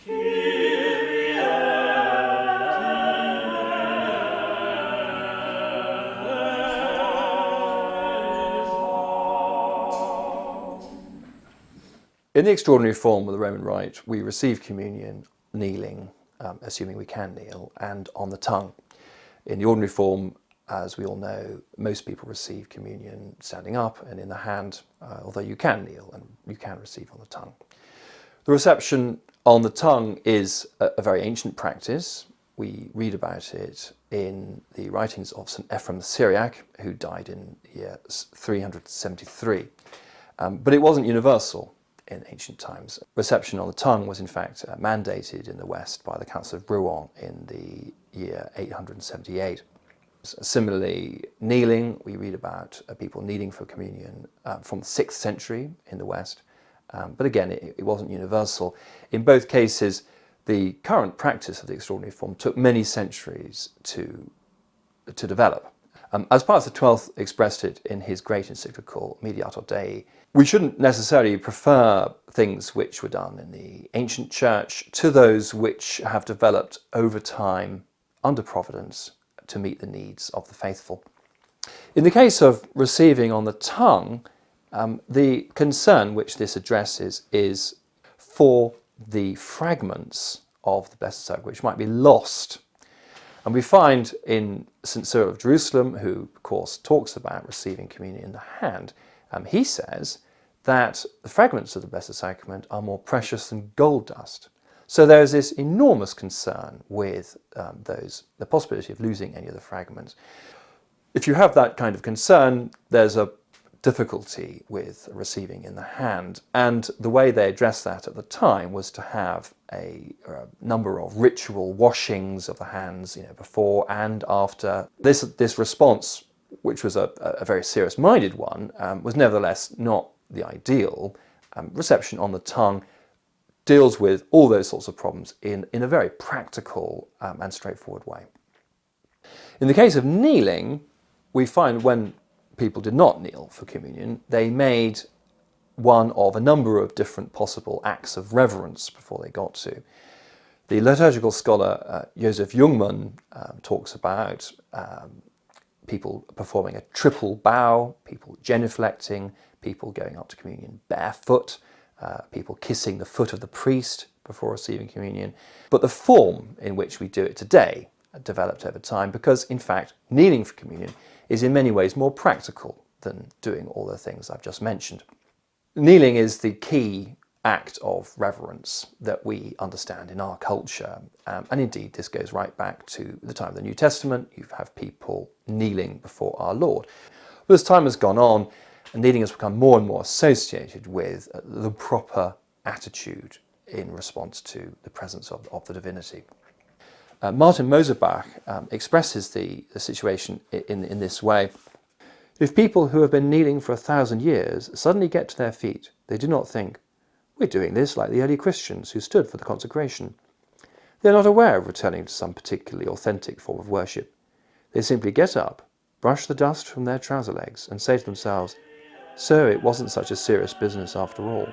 In the extraordinary form of the Roman Rite, we receive communion kneeling, assuming we can kneel, and on the tongue. In the ordinary form, as we all know, most people receive communion standing up and in the hand, although you can kneel and you can receive on the tongue. The reception on the tongue is a very ancient practice. We read about it in the writings of St. Ephrem the Syriac, who died in the year 373. But it wasn't universal in ancient times. Reception on the tongue was in fact mandated in the West by the Council of Rouen in the year 878. Similarly, kneeling, we read about people kneeling for communion from the 6th century in the West, but again it wasn't universal. In both cases, the current practice of the extraordinary form took many centuries to develop. As Pius XII expressed it in his great encyclical Mediator Dei, we shouldn't necessarily prefer things which were done in the ancient church to those which have developed over time under providence to meet the needs of the faithful. In the case of receiving on the tongue, the concern which this addresses is for the fragments of the Blessed Sacrament which might be lost. And we find in St. Cyril of Jerusalem, who of course talks about receiving communion in the hand, he says that the fragments of the Blessed Sacrament are more precious than gold dust. So there's this enormous concern with the possibility of losing any of the fragments. If you have that kind of concern, there's a difficulty with receiving in the hand, and the way they addressed that at the time was to have a number of ritual washings of the hands, before and after. This response, which was a very serious-minded one, was nevertheless not the ideal. Reception on the tongue deals with all those sorts of problems in a very practical and straightforward way. In the case of kneeling, we find when people did not kneel for communion, they made one of a number of different possible acts of reverence before they got to. The liturgical scholar Joseph Jungmann talks about people performing a triple bow, people genuflecting, people going up to communion barefoot, people kissing the foot of the priest before receiving communion. But the form in which we do it today developed over time because, in fact, kneeling for communion is in many ways more practical than doing all the things I've just mentioned. Kneeling is the key act of reverence that we understand in our culture, and indeed this goes right back to the time of the New Testament. You have people kneeling before our Lord. But as time has gone on, kneeling has become more and more associated with the proper attitude in response to the presence of the divinity. Martin Moserbach expresses the situation in this way. If people who have been kneeling for 1,000 years suddenly get to their feet, they do not think, "We're doing this like the early Christians who stood for the consecration." They are not aware of returning to some particularly authentic form of worship. They simply get up, brush the dust from their trouser legs and say to themselves, "So it wasn't such a serious business after all."